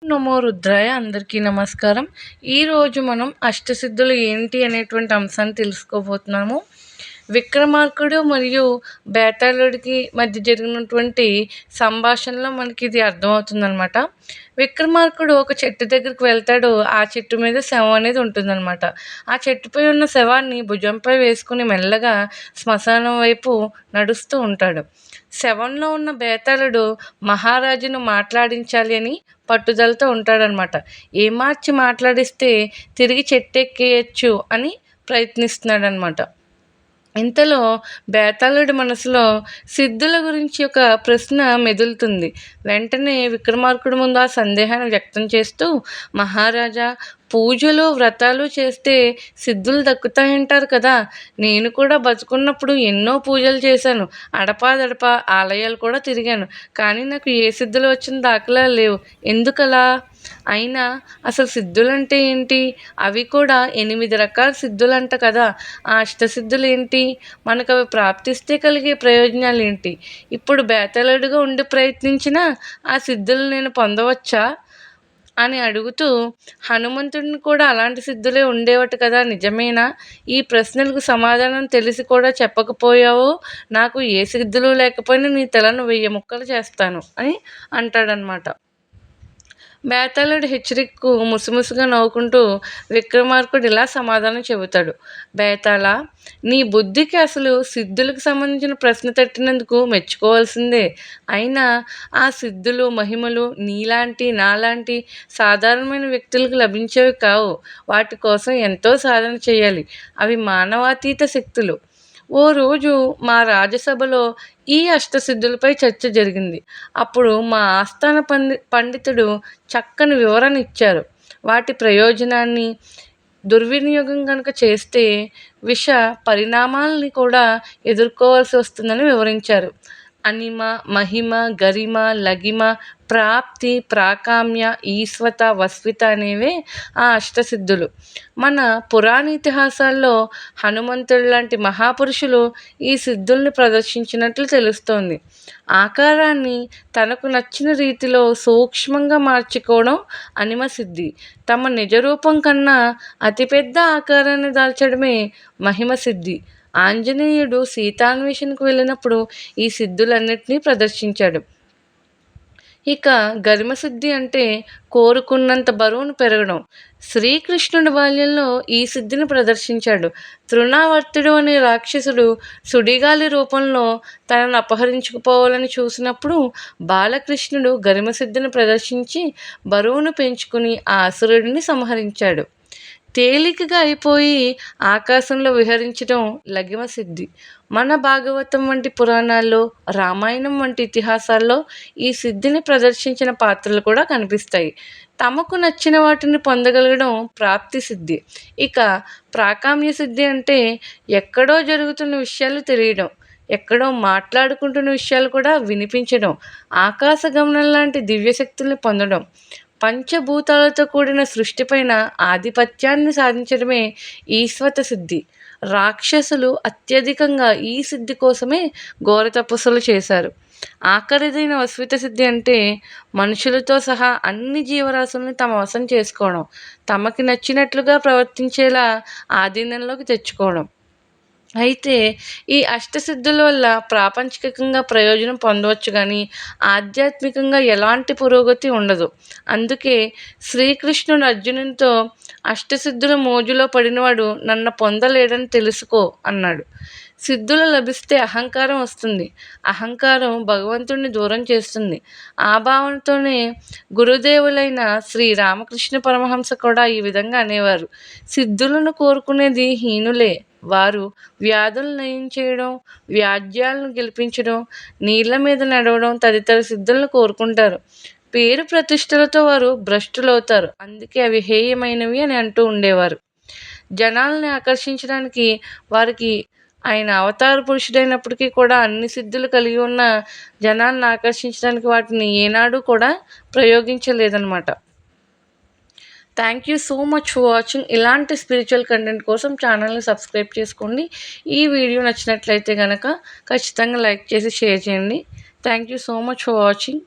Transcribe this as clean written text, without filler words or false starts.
నమో రుద్రాయ. అందరికీ నమస్కారం. ఈరోజు మనం అష్టసిద్ధులు ఏంటి అనేటువంటి అంశాన్ని తెలుసుకోబోతున్నాము. విక్రమార్కుడు మరియు బేతాళుడికి మధ్య జరిగినటువంటి సంభాషణలో మనకి ఇది అర్థమవుతుందనమాట. విక్రమార్కుడు ఒక చెట్టు దగ్గరికి వెళ్తాడు. ఆ చెట్టు మీద శవం అనేది ఉంటుందన్నమాట. ఆ చెట్టుపై ఉన్న శవాన్ని భుజంపై వేసుకుని మెల్లగా శ్మశానం వైపు నడుస్తూ ఉంటాడు. శవంలో ఉన్న బేతాళుడు మహారాజును మాట్లాడించాలి అని పట్టుదలతో ఉంటాడనమాట. ఏమార్చి మాట్లాడిస్తే తిరిగి చెట్టెక్కేయచ్చు అని ప్రయత్నిస్తున్నాడనమాట. ఇంతలో బేతాళుడి మనసులో సిద్ధుల గురించి ఒక ప్రశ్న మెదులుతుంది. వెంటనే విక్రమార్కుడి ముందు ఆ సందేహాన్ని వ్యక్తం చేస్తూ, మహారాజా, పూజలు వ్రతాలు చేస్తే సిద్ధులు దక్కుతాయంటారు కదా. నేను కూడా బతుకున్నప్పుడు ఎన్నో పూజలు చేశాను, అడపాదడపా ఆలయాలు కూడా తిరిగాను. కానీ నాకు ఏ సిద్ధులు వచ్చిన దాఖలాలు లేవు. ఎందుకలా? అయినా అసలు సిద్ధులంటే ఏంటి? అవి కూడా 8 రకాల సిద్ధులంట కదా. ఆ అష్టసిద్ధులు ఏంటి? మనకు అవి ప్రాప్తిస్తే కలిగే ప్రయోజనాలు ఏంటి? ఇప్పుడు బేతాళుడిగా ఉండి ప్రయత్నించినా ఆ సిద్ధులు నేను పొందవచ్చా అని అడుగుతూ, హనుమంతుడిని కూడా అలాంటి సిద్ధులే ఉండేవట కదా, నిజమేనా? ఈ ప్రశ్నలకు సమాధానం తెలిసి కూడా చెప్పకపోయావో నాకు ఏ సిద్ధులు లేకపోయినా నీ తలను 1000 ముక్కలు చేస్తాను అని అంటాడనమాట. బేతాళుడి హెచ్చరికకు ముసిముసిగా నవ్వుకుంటూ విక్రమార్కుడు ఇలా సమాధానం చెబుతాడు. బేతాళ, నీ బుద్ధికి అసలు సిద్ధులకు సంబంధించిన ప్రశ్న తట్టినందుకు మెచ్చుకోవాల్సిందే. అయినా ఆ సిద్ధులు మహిమలు నీలాంటి నాలాంటి సాధారణమైన వ్యక్తులకు లభించేవి కావు. వాటి కోసం ఎంతో సాధన చేయాలి. అవి మానవాతీత శక్తులు. ఓ రోజు మా రాజసభలో ఈ అష్టసిద్ధులపై చర్చ జరిగింది. అప్పుడు మా ఆస్థాన పండితుడు చక్కని వివరణ ఇచ్చారు. వాటి ప్రయోజనాన్ని దుర్వినియోగం కనుక చేస్తే విష పరిణామాలని కూడా ఎదుర్కోవాల్సి వస్తుందని వివరించారు. అనిమ, మహిమ, గరిమ, లగిమ, ప్రాప్తి, ప్రాకామ్య, ఈశ్వత, వస్విత అనేవే ఆ అష్టసిద్ధులు. మన పురాణ ఇతిహాసాల్లో హనుమంతుడు లాంటి మహాపురుషులు ఈ సిద్ధుల్ని ప్రదర్శించినట్లు తెలుస్తోంది. ఆకారాన్ని తనకు నచ్చిన రీతిలో సూక్ష్మంగా మార్చుకోవడం అనిమ సిద్ధి. తమ నిజరూపం కన్నా అతిపెద్ద ఆకారాన్ని దాల్చడమే మహిమ సిద్ధి. ఆంజనేయుడు సీతాన్వేషణకు వెళ్ళినప్పుడు ఈ సిద్ధులన్నిటినీ ప్రదర్శించాడు. ఇక గరిమసిద్ధి అంటే కోరుకున్నంత బరువును పెరగడం. శ్రీకృష్ణుడి బాల్యంలో ఈ సిద్ధిని ప్రదర్శించాడు. తృణావర్తుడు అనే రాక్షసుడు సుడిగాలి రూపంలో తనను అపహరించుకుపోవాలని చూసినప్పుడు బాలకృష్ణుడు గరిమసిద్ధిని ప్రదర్శించి బరువును పెంచుకుని ఆ అసురుడిని సంహరించాడు. తేలికగా అయిపోయి ఆకాశంలో విహరించడం లగిమ సిద్ధి. మన భాగవతం వంటి పురాణాల్లో, రామాయణం వంటి ఇతిహాసాల్లో ఈ సిద్ధిని ప్రదర్శించిన పాత్రలు కూడా కనిపిస్తాయి. తమకు నచ్చిన వాటిని పొందగలగడం ప్రాప్తి సిద్ధి. ఇక ప్రాకామ్య సిద్ధి అంటే ఎక్కడో జరుగుతున్న విషయాలు తెలియడం, ఎక్కడో మాట్లాడుకుంటున్న విషయాలు కూడా వినిపించడం, ఆకాశ గమనం లాంటి దివ్యశక్తుల్ని పొందడం. పంచభూతాలతో కూడిన సృష్టిపైన ఆధిపత్యాన్ని సాధించడమే ఈశ్వత సిద్ధి. రాక్షసులు అత్యధికంగా ఈ సిద్ధి కోసమే ఘోర తపస్సులు చేశారు. ఆఖరిదైన వస్విత సిద్ధి అంటే మనుషులతో సహా అన్ని జీవరాశుల్ని తమ వశం చేసుకోవడం, తమకి నచ్చినట్లుగా ప్రవర్తించేలా ఆధీనంలోకి తెచ్చుకోవడం. అయితే ఈ అష్టసిద్ధుల వల్ల ప్రాపంచికంగా ప్రయోజనం పొందవచ్చు, కానీ ఆధ్యాత్మికంగా ఎలాంటి పురోగతి ఉండదు. అందుకే శ్రీకృష్ణుడు అర్జునునితో, అష్టసిద్ధుల మోజులో పడినవాడు నన్ను పొందలేడని తెలుసుకో అన్నాడు. సిద్ధులు లభిస్తే అహంకారం వస్తుంది. అహంకారం భగవంతుడిని దూరం చేస్తుంది. ఆ భావనతోనే గురుదేవులైన శ్రీ రామకృష్ణ పరమహంస కూడా ఈ విధంగా అనేవారు. సిద్ధులను కోరుకునేది హీనులే. వారు వ్యాధులు నయం చేయడం, వ్యాజ్యాలను గెలిపించడం, నీళ్ల మీద నడవడం తదితర సిద్ధులను కోరుకుంటారు. పేరు ప్రతిష్టలతో వారు భ్రష్టులవుతారు. అందుకే అవి హేయమైనవి అని అంటూ ఉండేవారు. జనాల్ని ఆకర్షించడానికి వారికి ఆయన అవతార పురుషుడైనప్పటికీ కూడా అన్ని సిద్ధులు కలిగి ఉన్న జనాలను ఆకర్షించడానికి వాటిని ఏనాడు కూడా ప్రయోగించలేదన్నమాట. Thank you so much for watching. ఇలాంటి స్పిరిచువల్ కంటెంట్ కోసం ఛానల్ని సబ్స్క్రైబ్ చేసుకోండి. ఈ వీడియో నచ్చినట్లయితే కనుక ఖచ్చితంగా లైక్ చేసి షేర్ చేయండి. Thank you so much for watching.